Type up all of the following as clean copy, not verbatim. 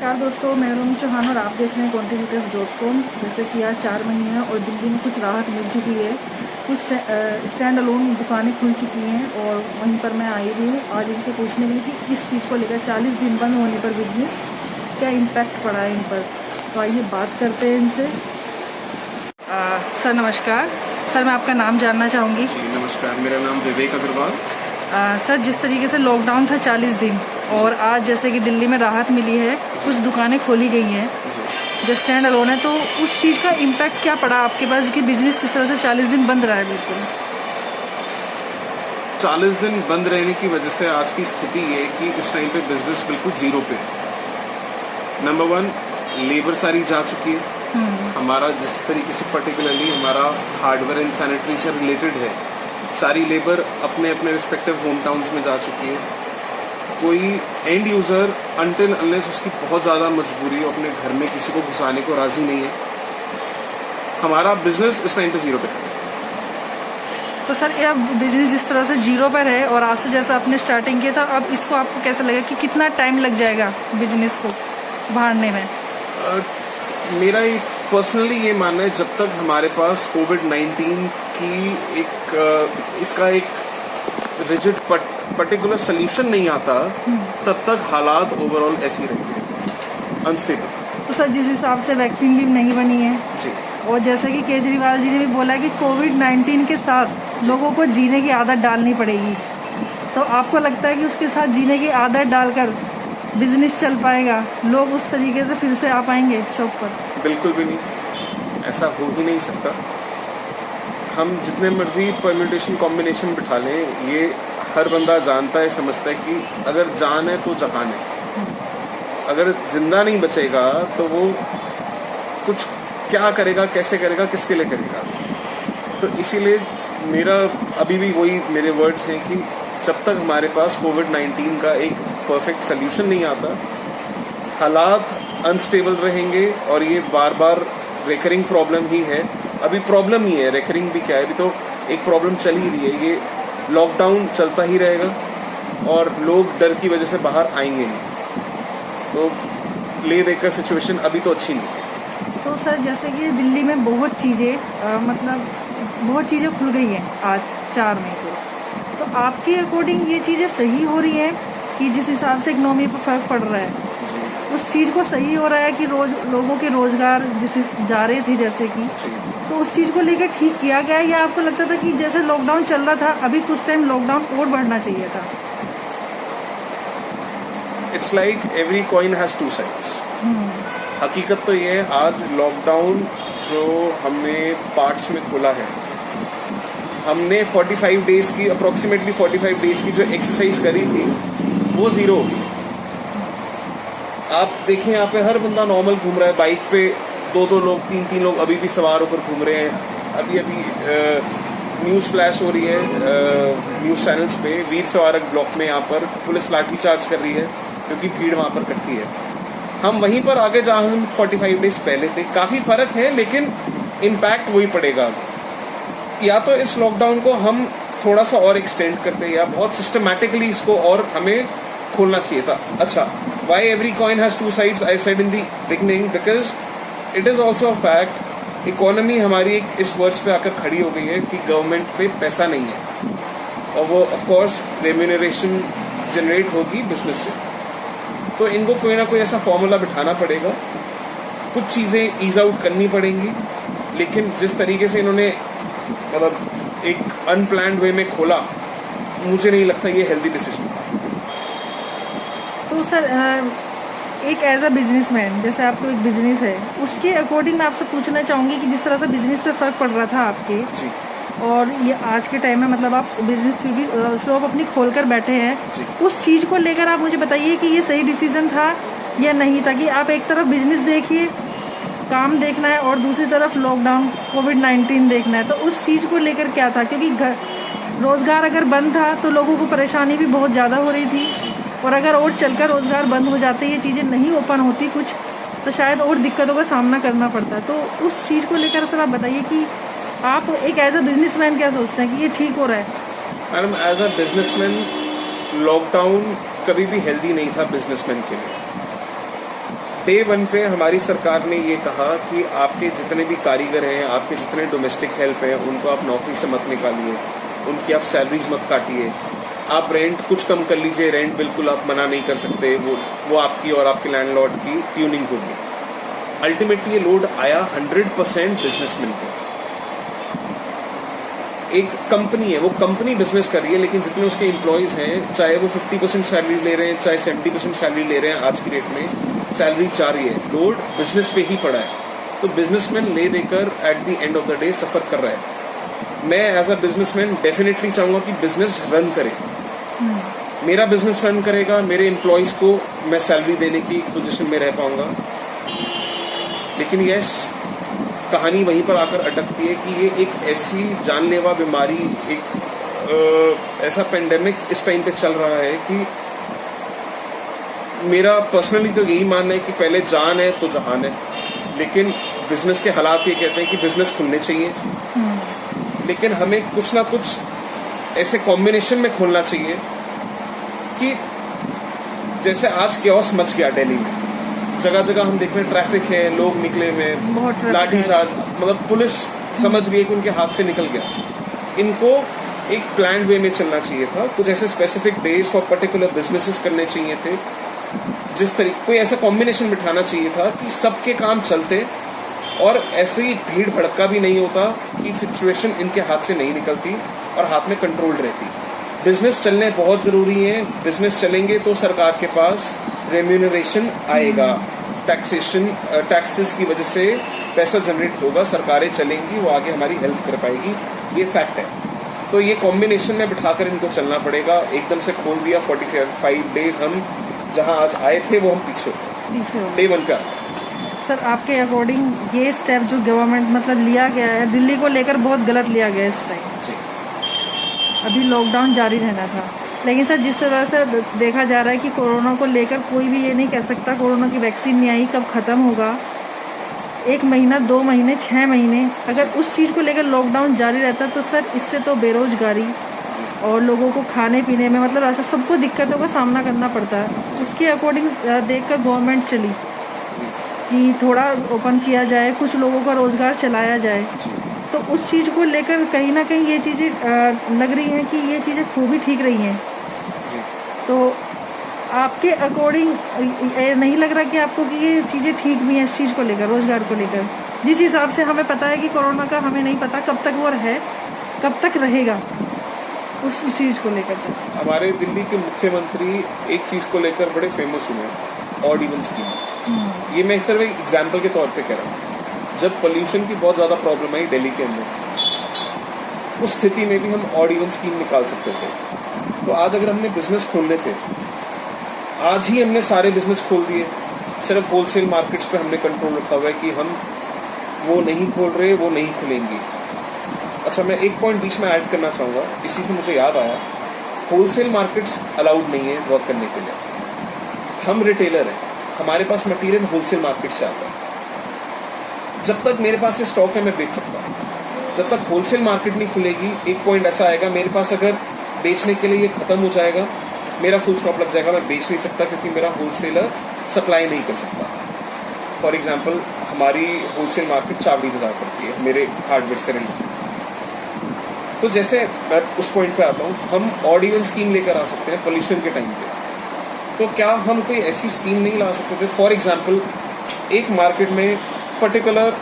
नमस्कार दोस्तों, मैं रोम चौहान और आप देख रहे हैं contributors.com। जैसे कि आज 4 महीने हैं और दिल्ली में कुछ राहत मिल चुकी है, कुछ स्टैंड अलोन दुकानें खुल चुकी हैं और वहीं पर मैं आई हुई हूँ आज इनसे पूछने में कि इस चीज़ को लेकर 40 दिन बंद होने पर बिजनेस क्या इम्पैक्ट पड़ा है इन पर। तो आइए बात करते हैं इनसे। सर नमस्कार। सर मैं आपका नाम जानना चाहूँगी। नमस्कार, मेरा नाम विवेक अग्रवाल। सर जिस तरीके से लॉकडाउन था 40 दिन और आज जैसे कि दिल्ली में राहत मिली है, कुछ दुकानें खोली गई हैं जो स्टैंड अलोन है, तो उस चीज़ का इम्पैक्ट क्या पड़ा आपके पास कि बिजनेस जिस तरह से 40 दिन बंद रहा है? बिल्कुल 40 दिन बंद रहने की वजह से आज की स्थिति ये है कि इस टाइम पे बिजनेस बिल्कुल जीरो पे है। नंबर 1, लेबर सारी जा चुकी है। हमारा जिस तरीके से पर्टिकुलरली हमारा हार्डवेयर एंड सैनिटरी से रिलेटेड है, सारी लेबर अपने अपने रिस्पेक्टिव होम टाउन्स में जा चुकी है। कोई एंड यूजर अनटिल अनलेस उसकी बहुत ज़्यादा मजबूरी हो अपने घर में किसी को घुसाने को राजी नहीं है। हमारा बिजनेस इस टाइम पे जीरो पे है। तो सर ये अब बिजनेस जिस तरह से जीरो पर है और आज से जैसा आपने स्टार्टिंग किया था, अब इसको आपको कैसा लगा कि कितना टाइम लग जाएगा बिजनेस को बढ़ाने में? मेरा एक पर्सनली ये मानना है, जब तक हमारे पास कोविड-19 की इसका एक रिजिड पर्टिकुलर सोल्यूशन नहीं आता, तब तक हालात ओवरऑल ऐसे ही रहेंगे, अनस्टेबल। तो सर जिस हिसाब से वैक्सीन भी नहीं बनी है जी, और जैसे कि केजरीवाल जी ने भी बोला कि कोविड-19 के साथ लोगों को जीने की आदत डालनी पड़ेगी, तो आपको लगता है कि उसके साथ जीने की आदत डालकर बिजनेस चल पाएगा, लोग उस तरीके से फिर से आ पाएंगे शॉप पर? बिल्कुल भी नहीं, ऐसा हो ही नहीं सकता। हम जितने मर्जी परम्यूटेशन कॉम्बिनेशन बिठा लें, ये हर बंदा जानता है, समझता है कि अगर जान है तो जहान है। अगर जिंदा नहीं बचेगा तो वो कुछ क्या करेगा, कैसे करेगा, किसके लिए करेगा? तो इसीलिए मेरा अभी भी वही मेरे वर्ड्स हैं कि जब तक हमारे पास कोविड-19 का एक परफेक्ट सोल्यूशन नहीं आता, हालात अनस्टेबल रहेंगे और ये बार बार रिकरिंग प्रॉब्लम ही है। अभी प्रॉब्लम ही है, रिकरिंग भी क्या है, अभी तो एक प्रॉब्लम चल ही रही है। ये लॉकडाउन चलता ही रहेगा और लोग डर की वजह से बाहर आएंगे नहीं, तो ले देकर सिचुएशन अभी तो अच्छी नहीं है। तो सर जैसे कि दिल्ली में बहुत चीज़ें खुल गई हैं आज 4 मई को, तो आपके अकॉर्डिंग ये चीज़ें सही हो रही हैं कि जिस हिसाब से इकोनॉमी पर फर्क पड़ रहा है उस चीज़ को सही हो रहा है कि लोगों के रोजगार जिस जा रहे थे जैसे कि, तो उस चीज़ को लेकर ठीक किया गया है, या आपको लगता था कि जैसे लॉकडाउन चल रहा था अभी कुछ टाइम लॉकडाउन और बढ़ना चाहिए था? It's like every coin has two sides. हकीकत तो ये है, आज लॉकडाउन जो हमने पार्ट्स में खोला है, हमने 45 डेज की अप्रोक्सीमेटली 45 डेज की जो एक्सरसाइज करी थी वो जीरो हो गई। आप देखें यहाँ पे हर बंदा नॉर्मल घूम रहा है, बाइक पे 2-2 लोग 3-3 लोग अभी भी सवार होकर घूम रहे हैं। अभी न्यूज़ फ्लैश हो रही है न्यूज़ चैनल्स पे, वीर सवारक ब्लॉक में यहाँ पर पुलिस लाठी चार्ज कर रही है क्योंकि भीड़ वहाँ पर इकट्ठी है। हम वहीं पर आगे जहाँ हम 45 डेज पहले थे, काफ़ी फ़र्क है लेकिन इम्पैक्ट वही पड़ेगा। या तो इस लॉकडाउन को हम थोड़ा सा और एक्सटेंड करते या बहुत सिस्टमैटिकली इसको और हमें खोलना चाहिए था। अच्छा, why every coin has two sides? I said in the beginning because it is also a fact, economy हमारी एक इस वर्ष पे आकर खड़ी हो गई है कि गवर्नमेंट पे पैसा नहीं है और वो ऑफ कोर्स रेम्यूनरेशन जनरेट होगी बिजनेस से, तो इनको कोई ना कोई ऐसा फॉर्मूला बिठाना पड़ेगा, कुछ चीज़ें ईज आउट करनी पड़ेंगी। लेकिन जिस तरीके से इन्होंने मतलब एक अनप्लान्ड वे में खोला, मुझे नहीं लगता ये हेल्दी डिसीजन था। तो सर एक एज अ बिजनेसमैन, जैसे आपको एक बिजनेस है, उसके अकॉर्डिंग मैं आपसे पूछना चाहूँगी कि जिस तरह से बिजनेस पे फ़र्क पड़ रहा था आपके जी, और ये आज के टाइम में मतलब आप बिजनेस पे भी शॉप अपनी खोल कर बैठे हैं, उस चीज़ को लेकर आप मुझे बताइए कि ये सही डिसीजन था या नहीं था कि आप एक तरफ बिजनेस देखिए, काम देखना है और दूसरी तरफ लॉकडाउन कोविड-19 देखना है, तो उस चीज़ को लेकर क्या था? क्योंकि रोज़गार अगर बंद था तो लोगों को परेशानी भी बहुत ज़्यादा हो रही थी, और अगर और चलकर रोज़गार बंद हो जाते, ये चीज़ें नहीं ओपन होती कुछ, तो शायद और दिक्कतों का सामना करना पड़ता। तो उस चीज़ को लेकर सर आप बताइए कि आप एक एज अ बिजनेसमैन क्या सोचते हैं कि ये ठीक हो रहा है? Madam, as a businessman lockdown कभी भी हेल्दी नहीं था बिजनेसमैन के लिए। डे 1 पे हमारी सरकार ने ये कहा कि आपके जितने भी कारीगर हैं, आपके जितने डोमेस्टिक हेल्प हैं, उनको आप नौकरी से मत निकालिए, उनकी आप सैलरीज मत काटिए, आप रेंट कुछ कम कर लीजिए, रेंट बिल्कुल आप मना नहीं कर सकते, वो आपकी और आपके लैंडलॉर्ड की ट्यूनिंग होगी। अल्टीमेटली ये लोड आया 100% बिजनेसमैन पे। एक कंपनी है, वो कंपनी बिजनेस कर रही है, लेकिन जितने उसके एम्प्लॉयज हैं, चाहे वो 50% सैलरी ले रहे हैं, चाहे 70% सैलरी ले रहे हैं, आज की डेट में सैलरी जा रही है, लोड बिजनेस पे ही पड़ा है। तो बिजनेसमैन ले देकर at the end of the day suffer कर रहा है। मैं एज अ बिजनेसमैन डेफिनेटली चाहूंगा कि बिजनेस रन करे, मेरा बिजनेस रन करेगा, मेरे एम्प्लॉयज को मैं सैलरी देने की पोजीशन में रह पाऊंगा। लेकिन यस, कहानी वहीं पर आकर अटकती है कि ये एक ऐसी जानलेवा बीमारी, एक ऐसा पेंडेमिक इस टाइम पे चल रहा है कि मेरा पर्सनली तो यही मानना है कि पहले जान है तो जहान है। लेकिन बिजनेस के हालात ये कहते हैं कि बिजनेस खुलने चाहिए, लेकिन हमें कुछ ना कुछ ऐसे कॉम्बिनेशन में खोलना चाहिए कि जैसे आज केओस मच गया दिल्ली में, जगह जगह हम देख रहे हैं ट्रैफिक है, लोग निकले में, लाठीचार्ज, मतलब पुलिस समझ गई कि उनके हाथ से निकल गया। इनको एक प्लान वे में चलना चाहिए था, कुछ ऐसे specific days for particular businesses करने चाहिए थे, जिस तरीके कोई ऐसा कॉम्बिनेशन बिठाना चाहिए था कि सबके काम चलते और ऐसे ही भीड़ भड़का भी नहीं होता कि सिचुएशन इनके हाथ से नहीं निकलती और हाथ में कंट्रोल रहती। बिजनेस चलने बहुत जरूरी है, बिजनेस चलेंगे तो सरकार के पास रेम्यूनरेशन आएगा, टैक्सेशन टैक्सेस की वजह से पैसा जनरेट होगा, सरकारें चलेंगी, वो आगे हमारी हेल्प कर पाएगी, ये फैक्ट है। तो ये कॉम्बिनेशन में बिठाकर इनको चलना पड़ेगा। एकदम से खोल दिया 45 डेज, हम जहां आज आए थे वो हम पीछे डे 1 का। सर, आपके अकॉर्डिंग ये स्टेप जो गवर्नमेंट मतलब लिया गया है दिल्ली को लेकर, बहुत गलत लिया गया है इस टाइम। अभी लॉकडाउन जारी रहना था, लेकिन सर जिस तरह से देखा जा रहा है कि कोरोना को लेकर कोई भी ये नहीं कह सकता कोरोना की वैक्सीन नहीं आई, कब ख़त्म होगा, 1 महीना, 2 महीने, 6 महीने, अगर उस चीज़ को लेकर लॉकडाउन जारी रहता तो सर इससे तो बेरोजगारी और लोगों को खाने पीने में मतलब ऐसा सबको दिक्कतों का सामना करना पड़ता है। उसके अकॉर्डिंग देखकर गवर्नमेंट चली कि थोड़ा ओपन किया जाए, कुछ लोगों का रोज़गार चलाया जाए। तो उस चीज़ को लेकर कहीं ना कहीं ये चीज़ें लग रही हैं कि ये चीज़ें खूब ही ठीक रही हैं। तो आपके अकॉर्डिंग नहीं लग रहा कि आपको कि ये चीज़ें ठीक भी हैं इस चीज़ को लेकर, रोज़गार को लेकर, जिस हिसाब से हमें पता है कि कोरोना का हमें नहीं पता कब तक वो है, कब तक रहेगा, उस चीज़ को लेकर? सर, हमारे दिल्ली के मुख्यमंत्री एक चीज़ को लेकर बड़े फेमस हुए, ऑड इवन स्कीम। ये मैं सिर्फ एक एग्जाम्पल के तौर पे कह रहा हूँ। जब पोल्यूशन की बहुत ज़्यादा प्रॉब्लम आई दिल्ली के अंदर, उस स्थिति में भी हम ऑड इवन स्कीम निकाल सकते थे। तो आज अगर हमने बिजनेस खोलने थे, आज ही हमने सारे बिजनेस खोल दिए, सिर्फ होलसेल मार्केट्स पे हमने कंट्रोल रखा हुआ है कि हम वो नहीं खोल रहे, वो नहीं खुलेंगी। अच्छा, मैं एक पॉइंट बीच में ऐड करना चाहूँगा, इसी से मुझे याद आया, होलसेल मार्केट्स अलाउड नहीं है वर्क करने के लिए। हम रिटेलर हैं, हमारे पास मटेरियल होलसेल मार्केट से आता है। जब तक मेरे पास ये स्टॉक है मैं बेच सकता हूँ, जब तक होलसेल मार्केट नहीं खुलेगी एक पॉइंट ऐसा आएगा मेरे पास, अगर बेचने के लिए ये ख़त्म हो जाएगा, मेरा फुल स्टॉप लग जाएगा, मैं बेच नहीं सकता क्योंकि मेरा होलसेलर सप्लाई नहीं कर सकता। फॉर एग्जांपल, हमारी होलसेल मार्केट चावड़ी बाजार पड़ती है मेरे हार्डवेयर से रिलेटेड। तो जैसे मैं उस पॉइंट पे आता हूँ, हम ऑड इवन स्कीम लेकर आ सकते हैं पोल्यूशन के टाइम पे। तो क्या हम कोई ऐसी स्कीम नहीं ला सकते थे? फॉर एग्जांपल, एक मार्केट में पर्टिकुलर,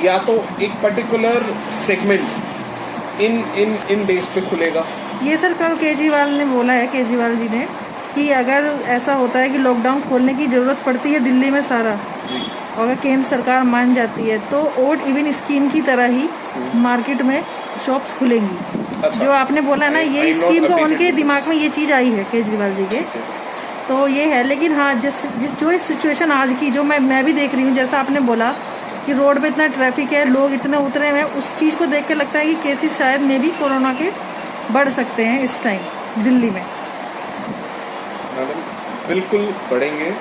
या तो एक पर्टिकुलर सेगमेंट इन डेज पे खुलेगा। ये सर कल केजरीवाल ने बोला है, केजरीवाल जी ने, कि अगर ऐसा होता है कि लॉकडाउन खोलने की ज़रूरत पड़ती है दिल्ली में सारा, और अगर केंद्र सरकार मान जाती है तो ऑड इवन स्कीम की तरह ही मार्केट में शॉप्स खुलेंगी। अच्छा, जो आपने बोला ना, ये स्कीम तो उनके दिमाग में ये चीज़ आई है केजरीवाल जी के, तो ये है। लेकिन हाँ, जो इस सिचुएशन आज की जो मैं भी देख रही हूँ, जैसा आपने बोला कि रोड पे इतना ट्रैफिक है, लोग इतने उतरे हुए हैं, उस चीज़ को देख के लगता है कि केसेस शायद में भी कोरोना के बढ़ सकते हैं इस टाइम दिल्ली में। मैडम, बिल्कुल बढ़ेंगे।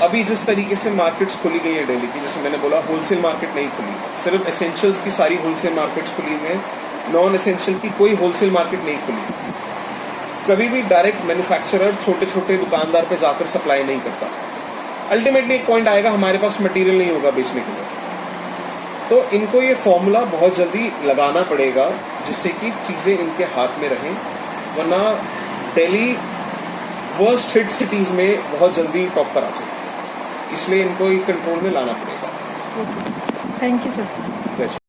अभी जिस तरीके से मार्केट्स खुली गई है दिल्ली की, जैसे मैंने बोला, होलसेल मार्केट नहीं खुली, सिर्फ एसेंशियल्स की सारी होलसेल मार्केट्स खुली हुई हैं, नॉन एसेंशियल की कोई होलसेल मार्केट नहीं खुली। कभी भी डायरेक्ट मैन्युफैक्चरर छोटे छोटे दुकानदार पे जाकर सप्लाई नहीं करता। अल्टीमेटली एक पॉइंट आएगा हमारे पास मटेरियल नहीं होगा बेचने के लिए, तो इनको ये फॉर्मूला बहुत जल्दी लगाना पड़ेगा जिससे कि चीज़ें इनके हाथ में रहें, वरना दिल्ली वर्स्ट हिट सिटीज़ में बहुत जल्दी टॉप पर आ जाए। इसलिए इनको ये कंट्रोल में लाना पड़ेगा। Thank you sir.